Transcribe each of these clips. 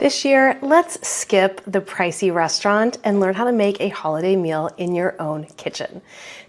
This year, let's skip the pricey restaurant and learn how to make a holiday meal in your own kitchen.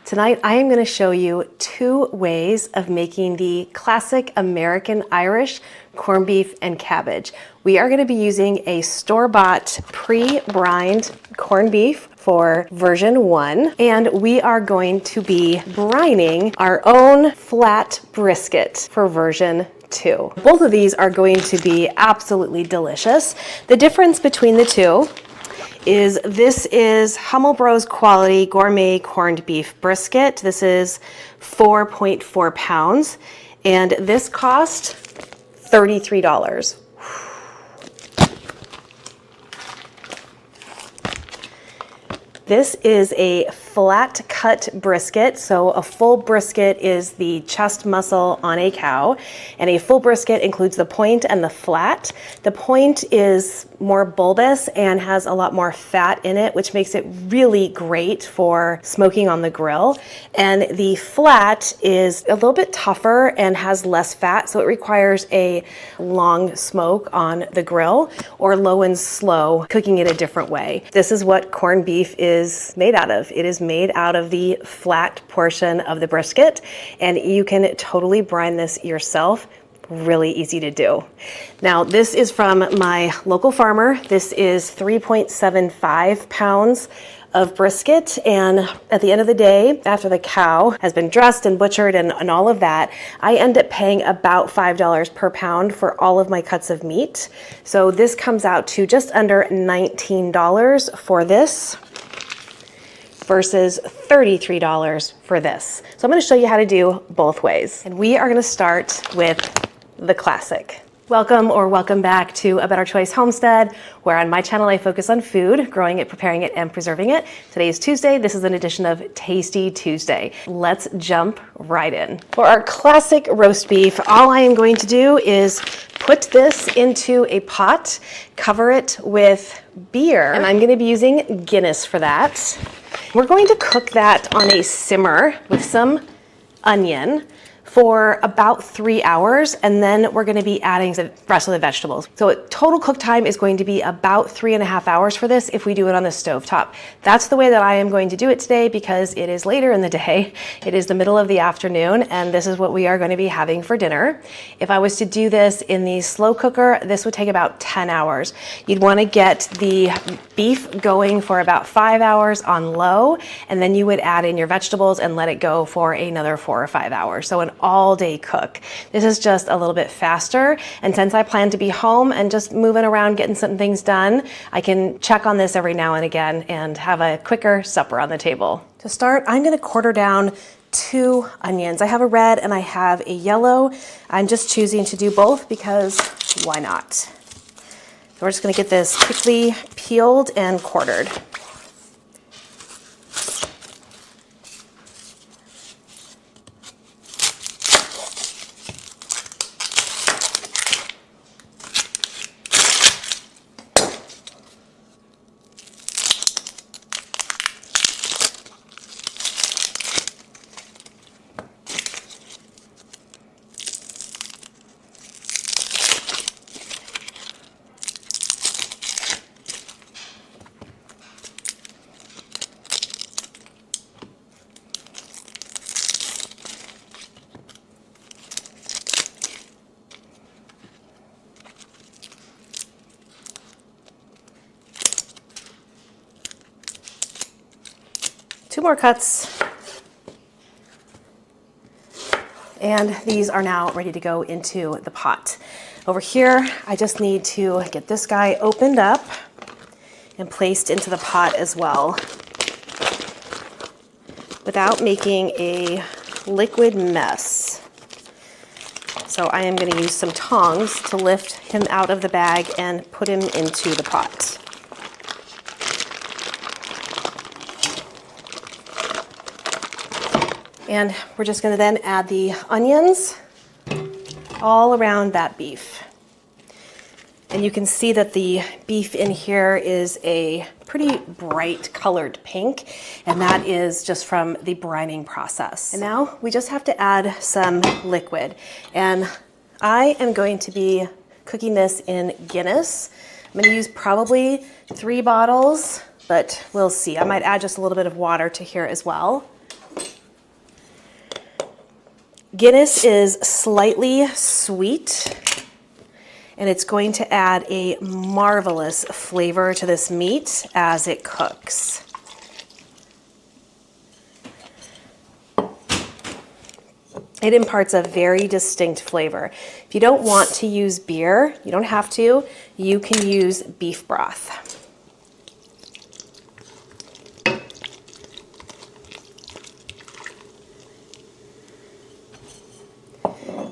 Tonight, I am going to show you 2 ways of making the classic American Irish corned beef and cabbage. We are going to be using a store-bought pre-brined corned beef for version 1, and we are going to be brining our own flat brisket for version 2. Both of these are going to be absolutely delicious. The difference between the two is this is Hummel Bros quality gourmet corned beef brisket. This is 4.4 pounds, and this cost $33. This is a flat cut brisket. So a full brisket is the chest muscle on a cow, and a full brisket includes the point and the flat. The point is more bulbous and has a lot more fat in it, which makes it really great for smoking on the grill. And the flat is a little bit tougher and has less fat, so it requires a long smoke on the grill or low and slow, cooking it a different way. This is what corned beef is made out of. It is made out of the flat portion of the brisket, and you can totally brine this yourself. Really easy to do. Now, this is from my local farmer. This is 3.75 pounds of brisket, and at the end of the day, after the cow has been dressed and butchered and all of that, I end up paying about $5 per pound for all of my cuts of meat. So this comes out to just under $19 for this, versus $33 for this. So I'm going to show you how to do both ways. And we are going to start with the classic. Welcome back to A Better Choice Homestead, where on my channel I focus on food, growing it, preparing it, and preserving it. Today is Tuesday. This is an edition of Tasty Tuesday. Let's jump right in. For our classic roast beef, all I am going to do is put this into a pot, cover it with beer, and I'm going to be using Guinness for that. We're going to cook that on a simmer with some onion for about 3 hours, and then we're gonna be adding the rest of the vegetables. So total cook time is going to be about 3.5 hours for this if we do it on the stovetop. That's the way that I am going to do it today because it is later in the day. It is the middle of the afternoon, and this is what we are going to be having for dinner. If I was to do this in the slow cooker, this would take about 10 hours. You'd wanna get the beef going for about 5 hours on low, and then you would add in your vegetables and let it go for another 4 or 5 hours. So an all-day cook. This is just a little bit faster, and since I plan to be home and just moving around getting some things done, I can check on this every now and again and have a quicker supper on the table. To start, I'm going to quarter down 2 onions. I have a red and I have a yellow. I'm just choosing to do both because why not? So we're just going to get this quickly peeled and quartered. Two more cuts, and these are now ready to go into the pot. Over here, I just need to get this guy opened up and placed into the pot as well without making a liquid mess. So I am going to use some tongs to lift him out of the bag and put him into the pot. And we're just going to then add the onions all around that beef. And you can see that the beef in here is a pretty bright colored pink, and that is just from the brining process. And now we just have to add some liquid. And I am going to be cooking this in Guinness. I'm gonna use probably 3 bottles, but we'll see. I might add just a little bit of water to here as well. Guinness is slightly sweet, and it's going to add a marvelous flavor to this meat as it cooks. It imparts a very distinct flavor. If you don't want to use beer, you don't have to, you can use beef broth.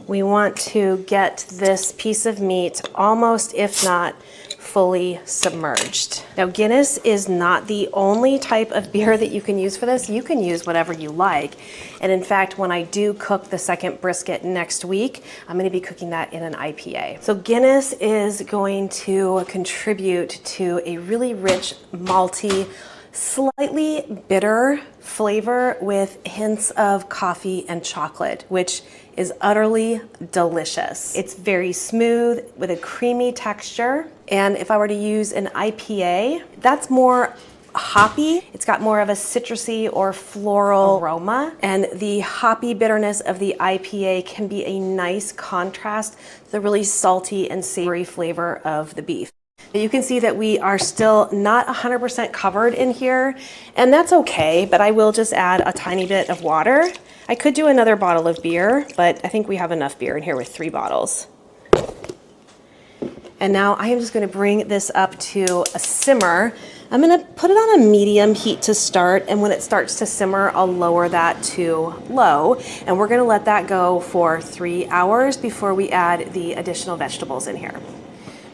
We want to get this piece of meat almost, if not fully submerged. Now, Guinness is not the only type of beer that you can use for this. You can use whatever you like. And in fact, when I do cook the second brisket next week, I'm gonna be cooking that in an IPA. So Guinness is going to contribute to a really rich, malty, slightly bitter flavor with hints of coffee and chocolate, which is utterly delicious. It's very smooth with a creamy texture. And if I were to use an IPA, that's more hoppy. It's got more of a citrusy or floral aroma. And the hoppy bitterness of the IPA can be a nice contrast to the really salty and savory flavor of the beef. You can see that we are still not 100% covered in here, and that's okay, but I will just add a tiny bit of water. I could do another bottle of beer, but I think we have enough beer in here with 3 bottles. And now I am just gonna bring this up to a simmer. I'm gonna put it on a medium heat to start, and when it starts to simmer, I'll lower that to low, and we're gonna let that go for 3 hours before we add the additional vegetables in here.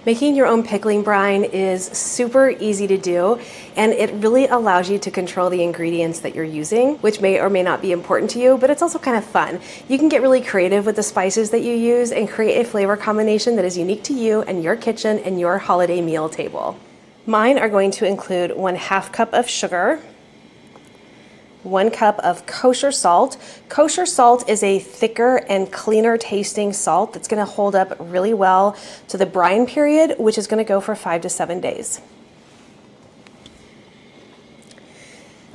Making your own pickling brine is super easy to do, and it really allows you to control the ingredients that you're using, which may or may not be important to you, but it's also kind of fun. You can get really creative with the spices that you use and create a flavor combination that is unique to you and your kitchen and your holiday meal table. Mine are going to include 1/2 cup of sugar, 1 cup of kosher salt. Kosher salt is a thicker and cleaner tasting salt that's gonna hold up really well to the brine period, which is gonna go for 5 to 7 days.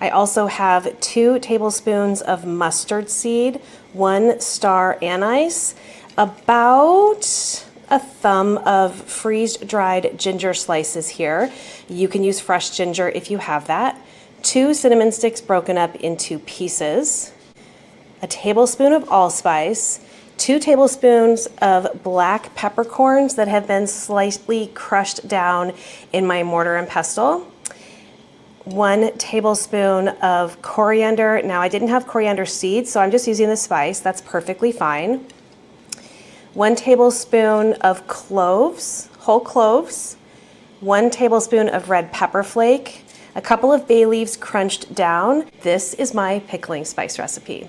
I also have 2 tablespoons of mustard seed, 1 star anise, about a thumb of freeze-dried ginger slices here. You can use fresh ginger if you have that. 2 cinnamon sticks broken up into pieces, a tablespoon of allspice, 2 tablespoons of black peppercorns that have been slightly crushed down in my mortar and pestle, 1 tablespoon of coriander. Now, I didn't have coriander seeds, so I'm just using the spice. That's perfectly fine. 1 tablespoon of cloves, whole cloves, 1 tablespoon of red pepper flake, a couple of bay leaves crunched down. This is my pickling spice recipe.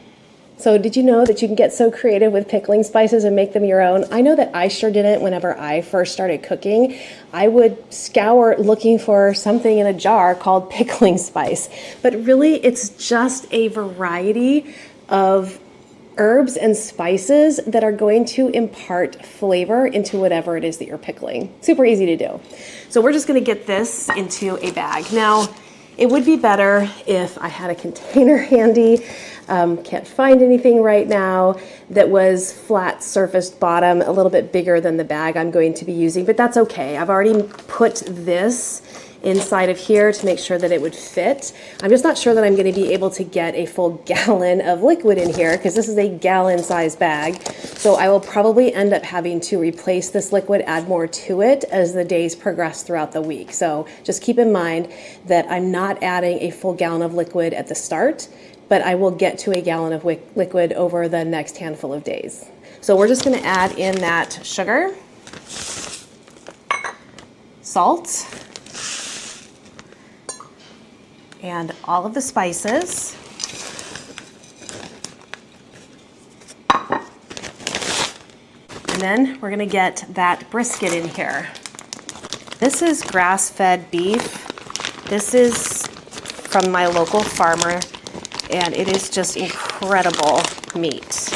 So did you know that you can get so creative with pickling spices and make them your own? I know that I sure didn't whenever I first started cooking. I would scour looking for something in a jar called pickling spice, but really it's just a variety of herbs and spices that are going to impart flavor into whatever it is that you're pickling. Super easy to do. So we're just gonna get this into a bag. Now, it would be better if I had a container handy. Can't find anything right now that was flat surfaced bottom, a little bit bigger than the bag I'm going to be using, but that's okay. I've already put this inside of here to make sure that it would fit. I'm just not sure that I'm going to be able to get a full gallon of liquid in here because this is a gallon size bag. So I will probably end up having to replace this liquid, add more to it as the days progress throughout the week. So just keep in mind that I'm not adding a full gallon of liquid at the start, but I will get to a gallon of liquid over the next handful of days. So we're just going to add in that sugar, salt, and all of the spices. And then we're gonna get that brisket in here. This is grass-fed beef. This is from my local farmer, and it is just incredible meat.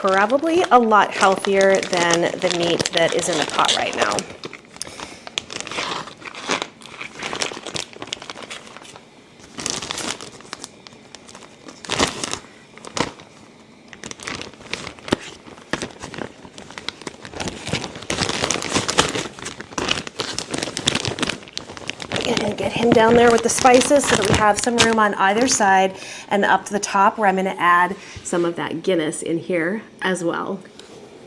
probably a lot healthier than the meat that is in the pot right now. And get him down there with the spices so that we have some room on either side, and up the top where I'm going to add some of that Guinness in here as well.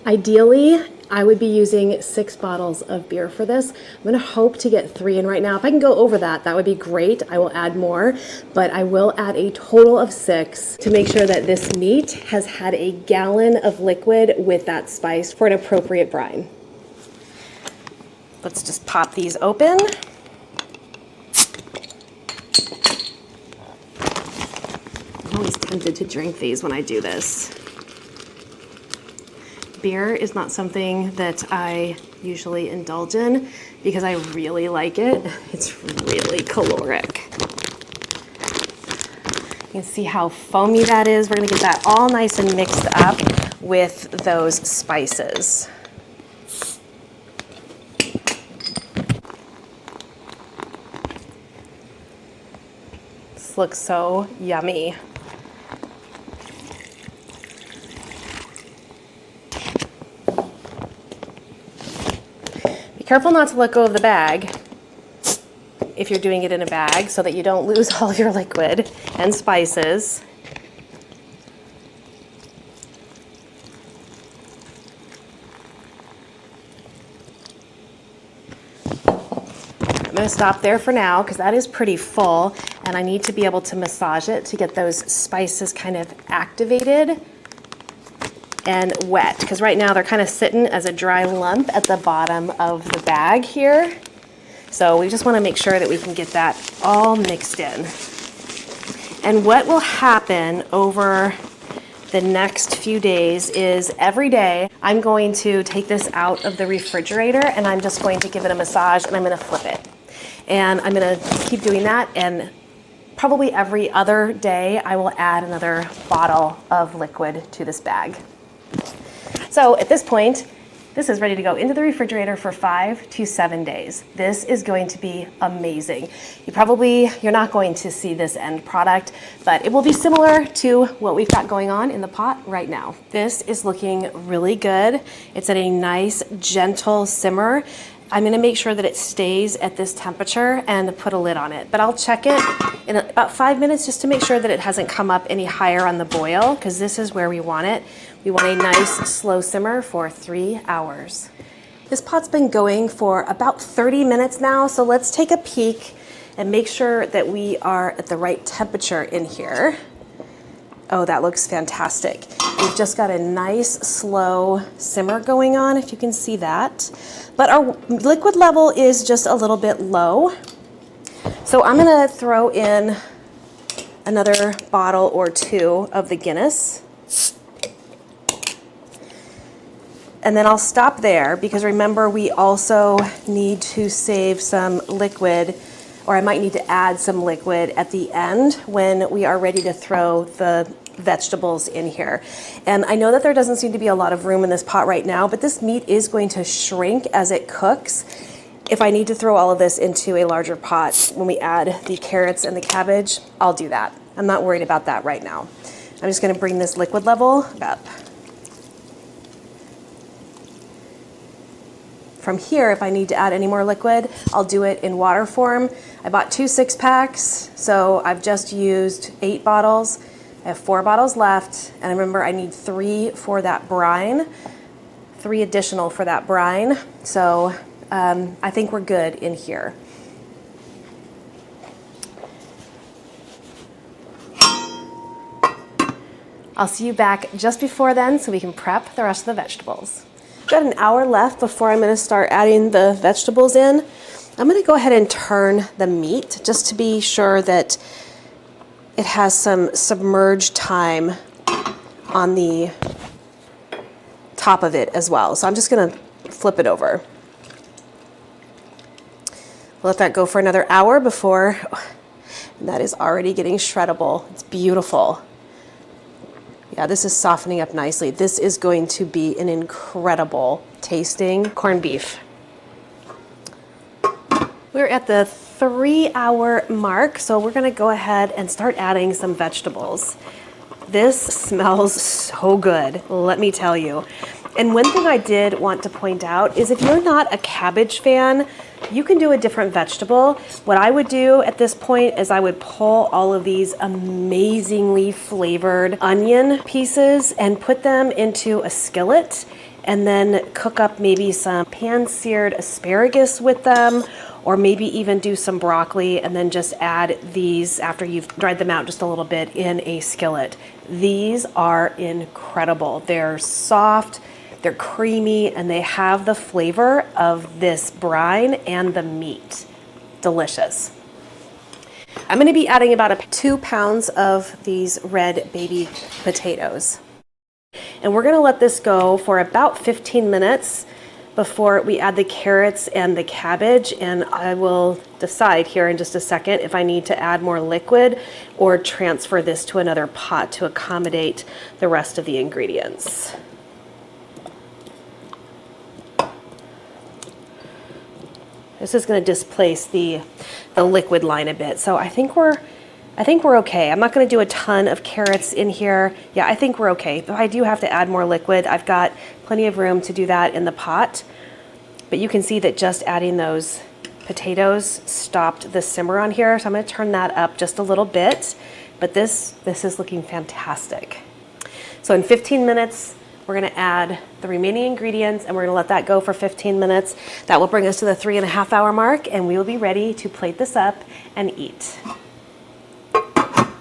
Ideally, I would be using 6 bottles of beer for this. I'm going to hope to get 3 in right now. If I can go over that, that would be great. I will add more, but I will add a total of 6 to make sure that this meat has had a gallon of liquid with that spice for an appropriate brine. Let's just pop these open. I'm always tempted to drink these when I do this. Beer is not something that I usually indulge in because I really like it. It's really caloric. You can see how foamy that is. We're gonna get that all nice and mixed up with those spices. This looks so yummy. Be careful not to let go of the bag if you're doing it in a bag so that you don't lose all of your liquid and spices. I'm going to stop there for now because that is pretty full, and I need to be able to massage it to get those spices kind of activated and wet, because right now they're kind of sitting as a dry lump at the bottom of the bag here. So we just want to make sure that we can get that all mixed in. And what will happen over the next few days is every day I'm going to take this out of the refrigerator and I'm just going to give it a massage and I'm going to flip it. And I'm going to keep doing that, and probably every other day I will add another bottle of liquid to this bag. So at this point, this is ready to go into the refrigerator for 5 to 7 days. This is going to be amazing. You're not going to see this end product, but it will be similar to what we've got going on in the pot right now. This is looking really good. It's at a nice, gentle simmer. I'm gonna make sure that it stays at this temperature and put a lid on it. But I'll check it in about 5 minutes just to make sure that it hasn't come up any higher on the boil, because this is where we want it. We want a nice slow simmer for 3 hours. This pot's been going for about 30 minutes now, so let's take a peek and make sure that we are at the right temperature in here. Oh, that looks fantastic. We've just got a nice slow simmer going on, if you can see that. But our liquid level is just a little bit low. So I'm gonna throw in another bottle or 2 of the Guinness. And then I'll stop there, because remember, we also need to save some liquid, or I might need to add some liquid at the end when we are ready to throw the vegetables in here. And I know that there doesn't seem to be a lot of room in this pot right now, but this meat is going to shrink as it cooks. If I need to throw all of this into a larger pot when we add the carrots and the cabbage, I'll do that. I'm not worried about that right now. I'm just gonna bring this liquid level up. From here, if I need to add any more liquid, I'll do it in water form. I bought 2 6-packs, so I've just used 8 bottles. I have 4 bottles left, and remember, I need 3 for that brine, 3 additional for that brine. So I think we're good in here. I'll see you back just before then so we can prep the rest of the vegetables. Got an hour left before I'm gonna start adding the vegetables in. I'm gonna go ahead and turn the meat just to be sure that it has some submerged time on the top of it as well. So I'm just gonna flip it over. Let that go for another hour before, that is already getting shreddable. It's beautiful. Yeah, this is softening up nicely. This is going to be an incredible tasting corned beef. We're at the 3-hour mark, so we're gonna go ahead and start adding some vegetables. This smells so good, let me tell you. And one thing I did want to point out is if you're not a cabbage fan, you can do a different vegetable. What I would do at this point is I would pull all of these amazingly flavored onion pieces and put them into a skillet and then cook up maybe some pan-seared asparagus with them, or maybe even do some broccoli and then just add these after you've dried them out just a little bit in a skillet. These are incredible. They're soft, they're creamy, and they have the flavor of this brine and the meat. Delicious. I'm gonna be adding about 2 pounds of these red baby potatoes. And we're gonna let this go for about 15 minutes before we add the carrots and the cabbage, and I will decide here in just a second if I need to add more liquid or transfer this to another pot to accommodate the rest of the ingredients. This is going to displace the liquid line a bit, so I think we're okay. I'm not going to do a ton of carrots in here. Yeah, I think we're okay. But I do have to add more liquid. I've got plenty of room to do that in the pot. But you can see that just adding those potatoes stopped the simmer on here. So I'm going to turn that up just a little bit. But this is looking fantastic. So in 15 minutes, we're going to add the remaining ingredients and we're going to let that go for 15 minutes. That will bring us to the 3.5-hour mark, and we will be ready to plate this up and eat.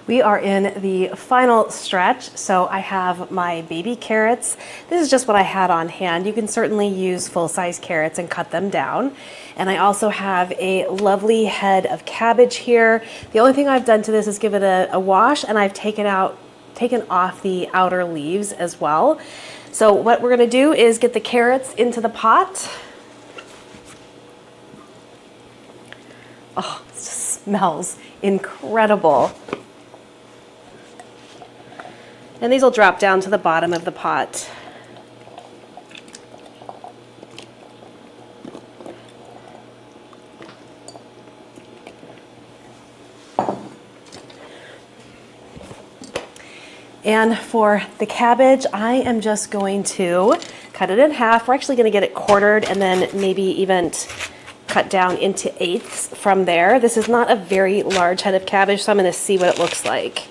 We are in the final stretch, so I have my baby carrots. This is just what I had on hand. You can certainly use full-size carrots and cut them down. And I also have a lovely head of cabbage here. The only thing I've done to this is give it a wash, and I've taken off the outer leaves as well. So what we're gonna do is get the carrots into the pot. Oh, it just smells incredible. And these will drop down to the bottom of the pot. And for the cabbage, I am just going to cut it in half. We're actually going to get it quartered and then maybe even cut down into eighths from there. This is not a very large head of cabbage, so I'm going to see what it looks like.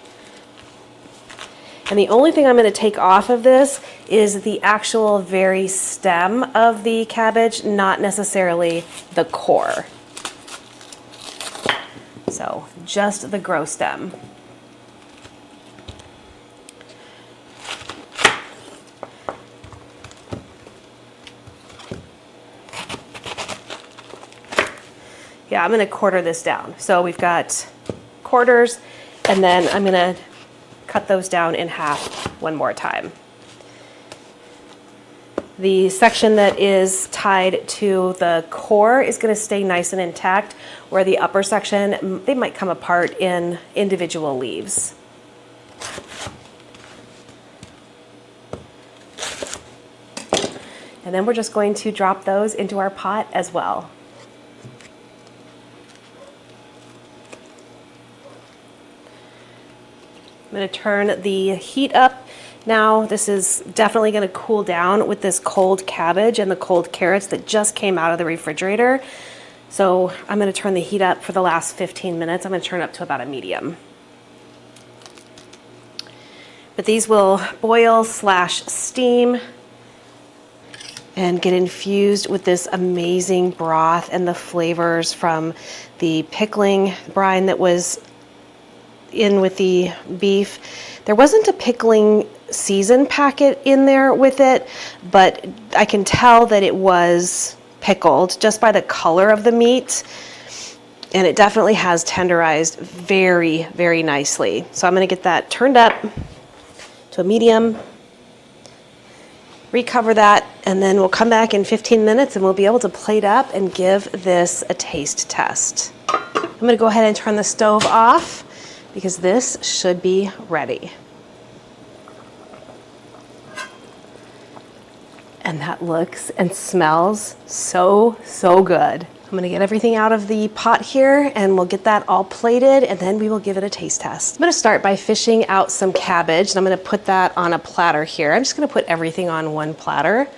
And the only thing I'm going to take off of this is the actual very stem of the cabbage, not necessarily the core. So just the grow stem. Yeah, I'm going to quarter this down. So we've got quarters, and then I'm going to cut those down in half one more time. The section that is tied to the core is going to stay nice and intact, where the upper section, they might come apart in individual leaves. And then we're just going to drop those into our pot as well. I'm going to turn the heat up now. This is definitely going to cool down with this cold cabbage and the cold carrots that just came out of the refrigerator. So I'm going to turn the heat up for the last 15 minutes. I'm going to turn it up to about a medium. But these will boil / steam and get infused with this amazing broth and the flavors from the pickling brine that was in with the beef. There wasn't a pickling season packet in there with it, but I can tell that it was pickled just by the color of the meat, and it definitely has tenderized very, very nicely. So I'm going to get that turned up to a medium, recover that, and then we'll come back in 15 minutes and we'll be able to plate up and give this a taste test. I'm going to go ahead and turn the stove off, because this should be ready. And that looks and smells so, so good. I'm gonna get everything out of the pot here and we'll get that all plated and then we will give it a taste test. I'm gonna start by fishing out some cabbage and I'm gonna put that on a platter here. I'm just gonna put everything on one platter.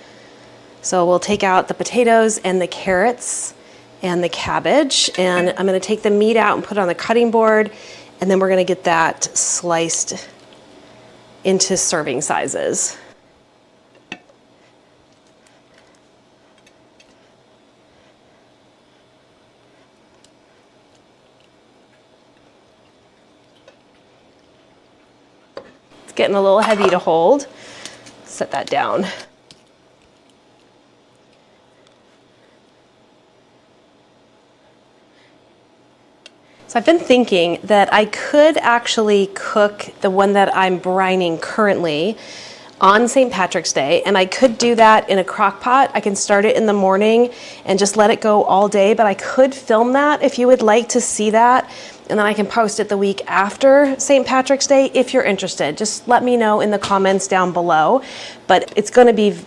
So we'll take out the potatoes and the carrots and the cabbage, and I'm gonna take the meat out and put it on the cutting board, and then we're gonna get that sliced into serving sizes. It's getting a little heavy to hold. Set that down. So I've been thinking that I could actually cook the one that I'm brining currently on St. Patrick's Day, and I could do that in a crock pot. I can start it in the morning and just let it go all day, but I could film that if you would like to see that, and then I can post it the week after St. Patrick's Day if you're interested. Just let me know in the comments down below, but it's gonna be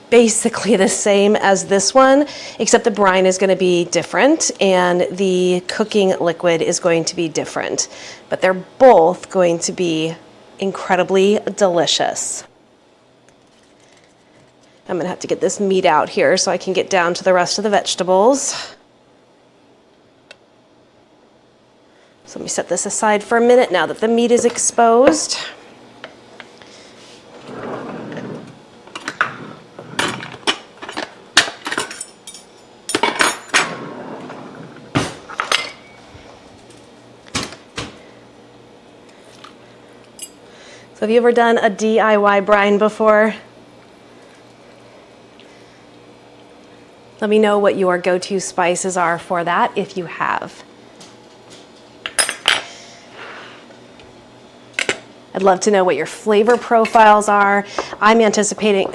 basically the same as this one, except the brine is going to be different and the cooking liquid is going to be different, but they're both going to be incredibly delicious. I'm going to have to get this meat out here so I can get down to the rest of the vegetables. So let me set this aside for a minute now that the meat is exposed. So have you ever done a DIY brine before? Let me know what your go-to spices are for that if you have. I'd love to know what your flavor profiles are. I'm anticipating,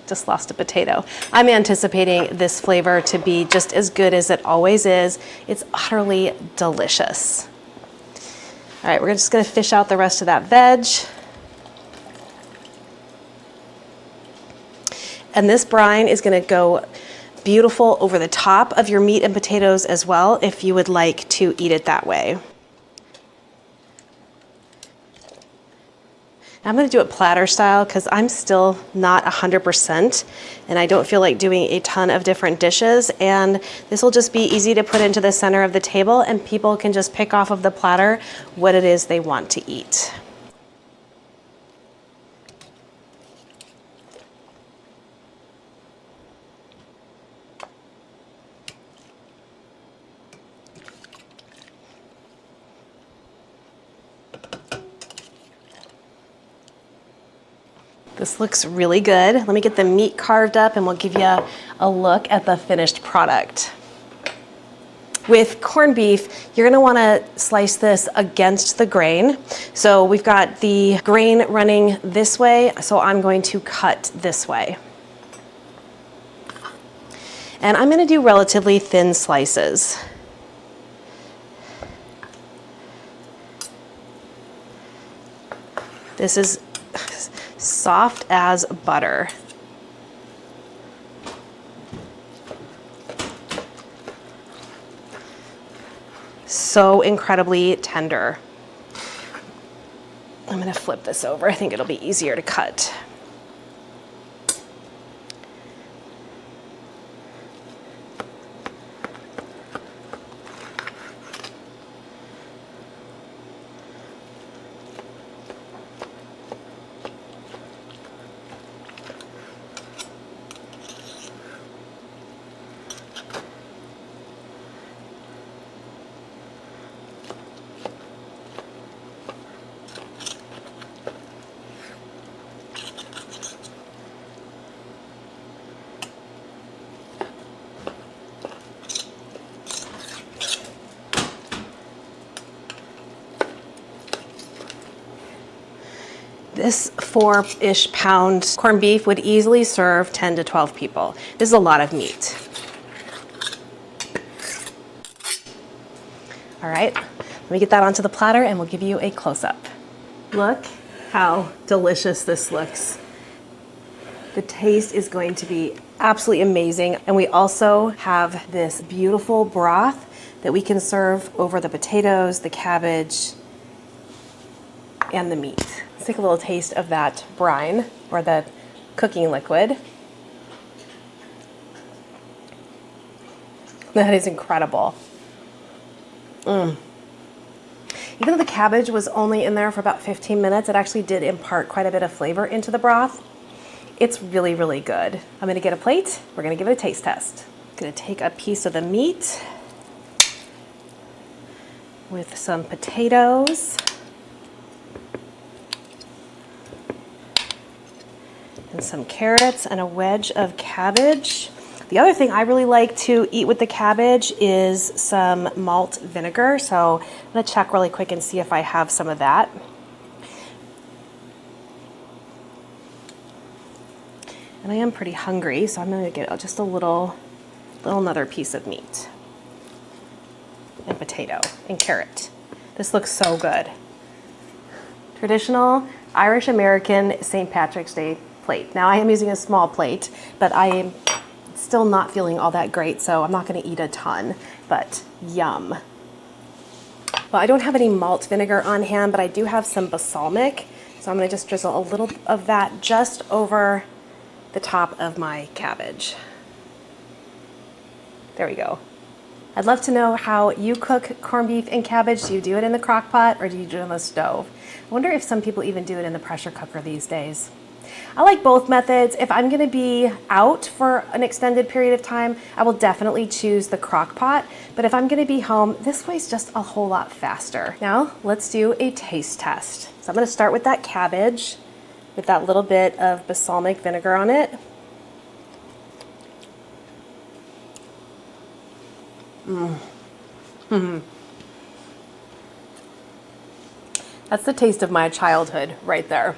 just lost a potato. I'm anticipating this flavor to be just as good as it always is. It's utterly delicious. All right, we're just gonna fish out the rest of that veg. And this brine is gonna go beautiful over the top of your meat and potatoes as well if you would like to eat it that way. I'm gonna do it platter style because I'm still not 100% and I don't feel like doing a ton of different dishes, and this will just be easy to put into the center of the table and people can just pick off of the platter what it is they want to eat. This looks really good. Let me get the meat carved up and we'll give you a look at the finished product. With corned beef, you're gonna wanna slice this against the grain. So we've got the grain running this way, so I'm going to cut this way. And I'm gonna do relatively thin slices. This is soft as butter. So incredibly tender. I'm gonna flip this over. I think it'll be easier to cut. This 4-ish pound corned beef would easily serve 10 to 12 people. This is a lot of meat. All right, let me get that onto the platter and we'll give you a close-up. Look how delicious this looks. The taste is going to be absolutely amazing. And we also have this beautiful broth that we can serve over the potatoes, the cabbage, and the meat. Let's take a little taste of that brine, or the cooking liquid. That is incredible. Even though the cabbage was only in there for about 15 minutes, it actually did impart quite a bit of flavor into the broth. It's really, really good. I'm gonna get a plate. We're gonna give it a taste test. I'm gonna take a piece of the meat with some potatoes and some carrots and a wedge of cabbage. The other thing I really like to eat with the cabbage is some malt vinegar. So I'm gonna check really quick and see if I have some of that. And I am pretty hungry, so I'm gonna get just a little another piece of meat and potato and carrot. This looks so good. Traditional Irish American St. Patrick's Day plate. Now I am using a small plate, but I am still not feeling all that great, so I'm not gonna eat a ton, but yum. Well, I don't have any malt vinegar on hand, but I do have some balsamic, so I'm gonna just drizzle a little of that just over the top of my cabbage. There we go. I'd love to know how you cook corned beef and cabbage. Do you do it in the crock pot or do you do it on the stove? I wonder if some people even do it in the pressure cooker these days. I like both methods. If I'm gonna be out for an extended period of time, I will definitely choose the crock pot. But if I'm gonna be home, this way's just a whole lot faster. Now, let's do a taste test. So I'm gonna start with that cabbage with that little bit of balsamic vinegar on it. That's the taste of my childhood right there.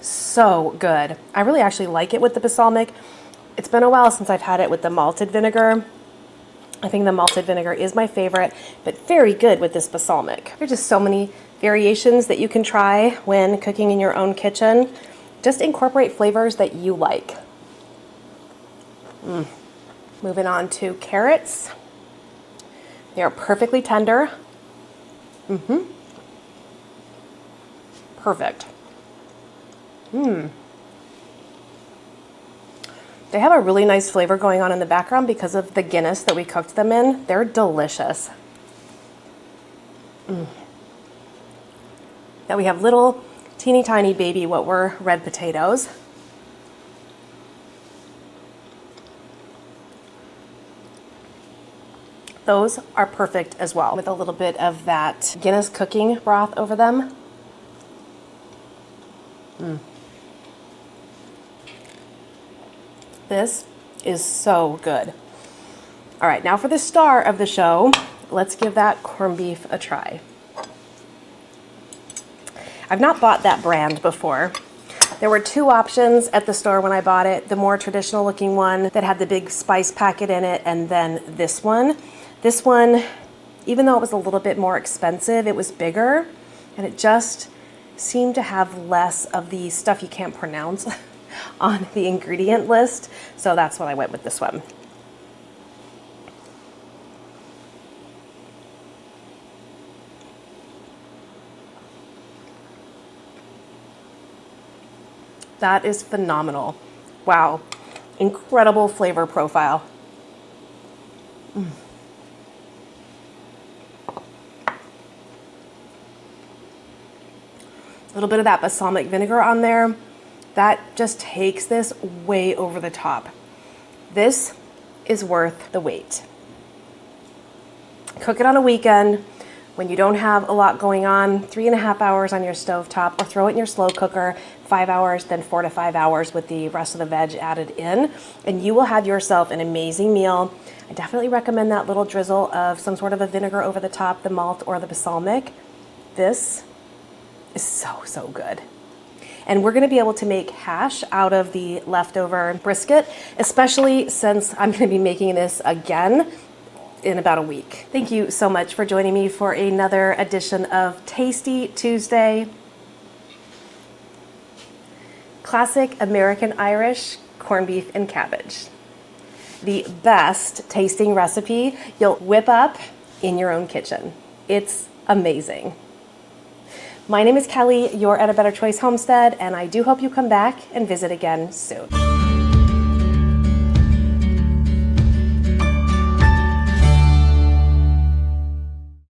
So good. I really actually like it with the balsamic. It's been a while since I've had it with the malted vinegar. I think the malted vinegar is my favorite, but very good with this balsamic. There's just so many variations that you can try when cooking in your own kitchen. Just incorporate flavors that you like. Moving on to carrots. They are perfectly tender. Perfect. They have a really nice flavor going on in the background because of the Guinness that we cooked them in. They're delicious. Now we have little teeny tiny baby what were red potatoes. Those are perfect as well, with a little bit of that Guinness cooking broth over them. This is so good. All right, now for the star of the show, let's give that corned beef a try. I've not bought that brand before. There were two options at the store when I bought it, the more traditional looking one that had the big spice packet in it, and then this one. This one, even though it was a little bit more expensive, it was bigger, and it just seemed to have less of the stuff you can't pronounce on the ingredient list. So that's why I went with this one. That is phenomenal. Wow, incredible flavor profile. A little bit of that balsamic vinegar on there. That just takes this way over the top. This is worth the wait. Cook it on a weekend when you don't have a lot going on, 3.5 hours on your stovetop, or throw it in your slow cooker, 5 hours, then 4 to 5 hours with the rest of the veg added in, and you will have yourself an amazing meal. I definitely recommend that little drizzle of some sort of a vinegar over the top, the malt or the balsamic. This is so, so good. And we're gonna be able to make hash out of the leftover brisket, especially since I'm gonna be making this again in about a week. Thank you so much for joining me for another edition of Tasty Tuesday. Classic American Irish corned beef and cabbage. The best tasting recipe you'll whip up in your own kitchen. It's amazing. My name is Kelly, you're at A Better Choice Homestead, and I do hope you come back and visit again soon.